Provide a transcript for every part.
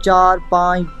4, 5,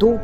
2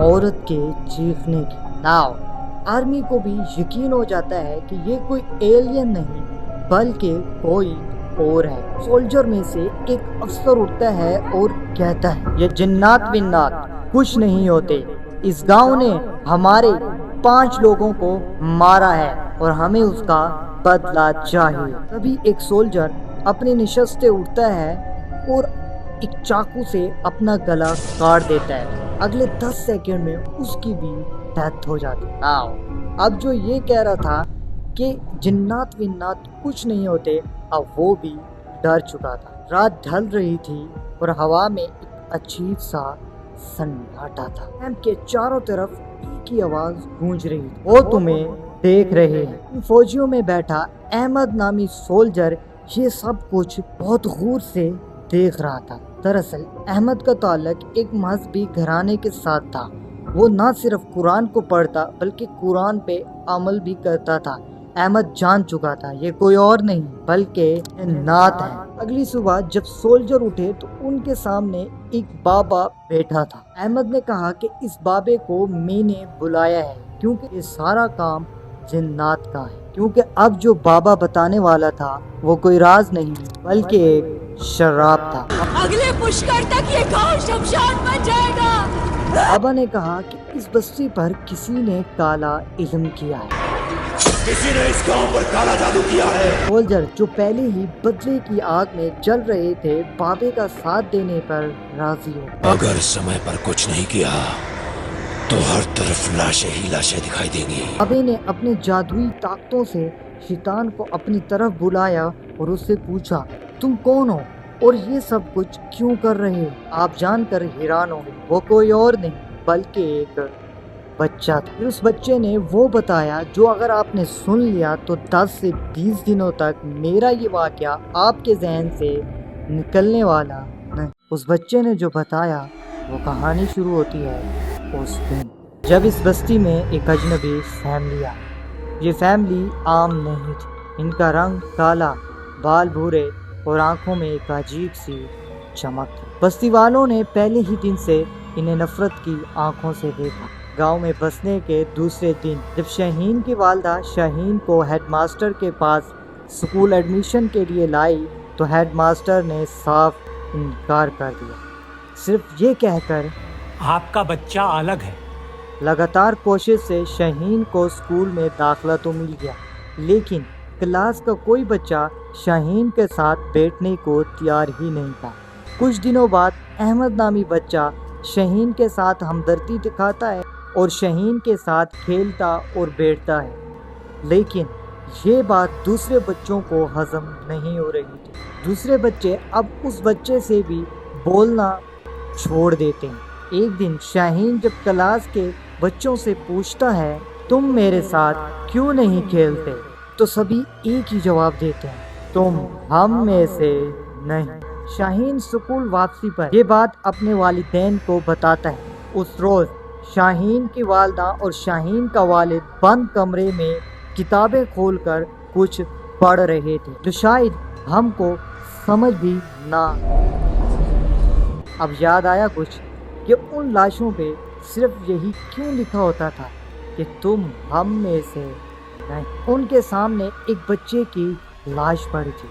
عورت کے چیخنے کی۔ ناؤ آرمی کو بھی یقین ہو جاتا ہے کہ یہ کوئی ایلین نہیں بلکہ کوئی اور ہے۔ سولجر میں سے ایک افسر اٹھتا ہے اور کہتا ہے یہ جنات ونات کچھ نہیں ہوتے، اس گاؤں نے ہمارے 5 لوگوں کو مارا ہے اور ہمیں اس کا بدلہ چاہیے۔ تبھی ایک سولجر اپنی نشست سے اٹھتا ہے اور ایک چاقو سے اپنا گلا کاٹ دیتا ہے۔ اگلے 10 سیکنڈ میں اس کی بھی ڈیتھ ہو جاتی ہے۔ اب جو یہ کہہ رہا تھا کہ جنات ونات کچھ نہیں ہوتے، اب وہ بھی ڈر چکا تھا۔ رات ڈھل رہی تھی اور ہوا میں ایک عجیب سا سناٹا تھا۔ کیمپ کے چاروں طرف ایک ہی آواز گونج رہی تھی، وہ تمہیں دیکھ رہے ہیں۔ ان فوجیوں میں بیٹھا احمد نامی سولجر یہ سب کچھ بہت غور سے دیکھ رہا تھا۔ دراصل احمد کا تعلق ایک مذہبی گھرانے کے ساتھ تھا۔ وہ نہ صرف قرآن کو پڑھتا بلکہ قرآن پہ عمل بھی کرتا تھا۔ احمد جان چکا تھا یہ کوئی اور نہیں بلکہ نعت ہے۔ اگلی صبح جب سولجر اٹھے تو ان کے سامنے ایک بابا بیٹھا تھا۔ احمد نے کہا کہ اس بابے کو میں نے بلایا ہے کیونکہ یہ سارا کام جنات کا ہے، کیونکہ اب جو بابا بتانے والا تھا وہ کوئی راز نہیں بلکہ ایک شراب تھا۔ اگلے پشکر تک یہ گاؤں شمشان بن جائے گا۔ بابا نے کہا کہ اس بستی پر کسی نے کالا علم کیا ہے، کسی نے اس گاؤں پر کالا جادو کیا ہے۔ سولجر جو پہلے ہی بدلے کی آگ میں جل رہے تھے بابے کا ساتھ دینے پر راضی ہو۔ اگر سمے پر کچھ نہیں کیا تو ہر طرف لاشیں ہی لاشیں دکھائی دیں گی۔ بابے نے اپنے جادوئی طاقتوں سے شیطان کو اپنی طرف بلایا اور اس سے پوچھا تم کون ہو اور یہ سب کچھ کیوں کر رہے ہو؟ آپ جان کر حیران ہو گئے، وہ کوئی اور نہیں بلکہ ایک بچہ تھا۔ پھر اس بچے نے وہ بتایا جو اگر آپ نے سن لیا تو 10 سے 20 دنوں تک میرا یہ واقعہ آپ کے ذہن سے نکلنے والا نہیں۔ اس بچے نے جو بتایا وہ کہانی شروع ہوتی ہے اس دن جب اس بستی میں ایک اجنبی فیملی آئی۔ یہ فیملی عام نہیں تھی، ان کا رنگ کالا، بال بھورے اور آنکھوں میں ایک عجیب سی چمک تھی۔ بستی والوں نے پہلے ہی دن سے انہیں نفرت کی آنکھوں سے دیکھا۔ گاؤں میں بسنے کے دوسرے دن جب شاہین کی والدہ شاہین کو ہیڈ ماسٹر کے پاس سکول ایڈمیشن کے لیے لائی تو ہیڈ ماسٹر نے صاف انکار کر دیا، صرف یہ کہہ کر آپ کا بچہ الگ ہے۔ لگاتار کوشش سے شاہین کو اسکول میں داخلہ تو مل گیا لیکن کلاس کا کوئی بچہ شاہین کے ساتھ بیٹھنے کو تیار ہی نہیں تھا۔ کچھ دنوں بعد احمد نامی بچہ شاہین کے ساتھ ہمدردی دکھاتا ہے اور شاہین کے ساتھ کھیلتا اور بیٹھتا ہے، لیکن یہ بات دوسرے بچوں کو ہضم نہیں ہو رہی تھی۔ دوسرے بچے اب اس بچے سے بھی بولنا چھوڑ دیتے ہیں۔ ایک دن شاہین جب کلاس کے بچوں سے پوچھتا ہے تم میرے ساتھ کیوں نہیں کھیلتے تو سبھی ایک ہی جواب دیتے ہیں تم ہم میں سے نہیں۔ شاہین سکول واپسی پر یہ بات اپنے والدین کو بتاتا ہے۔ اس روز شاہین کی والدہ اور شاہین کا والد بند کمرے میں کتابیں کھول کر کچھ پڑھ رہے تھے جو شاید ہم کو سمجھ بھی نہ۔ اب یاد آیا کچھ کہ ان لاشوں پہ صرف یہی کیوں لکھا ہوتا تھا کہ تم ہم میں سے نہیں۔ ان کے سامنے ایک بچے کی لاش پڑی تھی،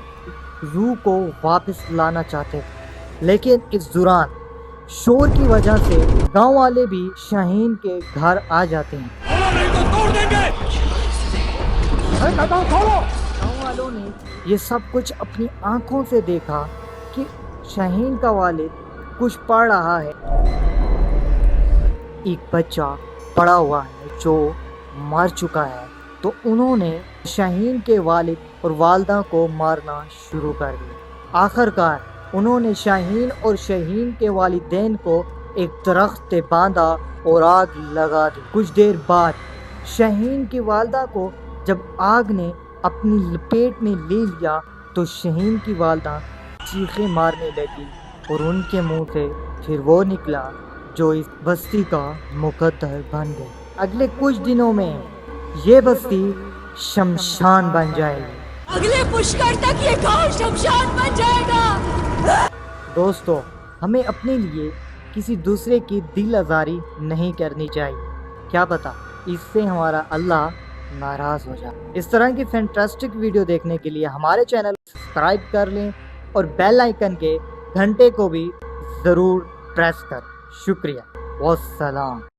روح کو واپس لانا چاہتے تھے، لیکن اس دوران شور کی وجہ سے گاؤں والے بھی شاہین کے گھر آ جاتے ہیں۔ گاؤں والوں نے یہ سب کچھ اپنی آنکھوں سے دیکھا کہ شاہین کا والد کچھ پڑھ رہا ہے۔ ایک بچہ پڑا ہوا ہے جو مر چکا ہے، تو انہوں نے شاہین کے والد اور والدہ کو مارنا شروع کر دیا۔ آخر کار انہوں نے شاہین اور شاہین کے والدین کو ایک درخت پہ باندھا اور آگ لگا دی۔ کچھ دیر بعد شاہین کی والدہ کو جب آگ نے اپنی لپیٹ میں لے لیا تو شاہین کی والدہ چیخیں مارنے لگی اور ان کے منہ سے پھر وہ نکلا جو اس بستی کا مقدر بن گئے۔ اگلے کچھ دنوں میں یہ بستی شمشان بن جائے گی۔ اگلے پشکر تک یہ گاؤں شمشان بن جائے گا۔ دوستو، ہمیں اپنے لیے کسی دوسرے کی دل آزاری نہیں کرنی چاہیے، کیا پتہ اس سے ہمارا اللہ ناراض ہو جائے۔ اس طرح کی فینٹاسٹک ویڈیو دیکھنے کے لیے ہمارے چینل کو سبسکرائب کر لیں اور بیل آئیکن کے گھنٹے کو بھی ضرور پریس کر۔ شکریہ، والسلام۔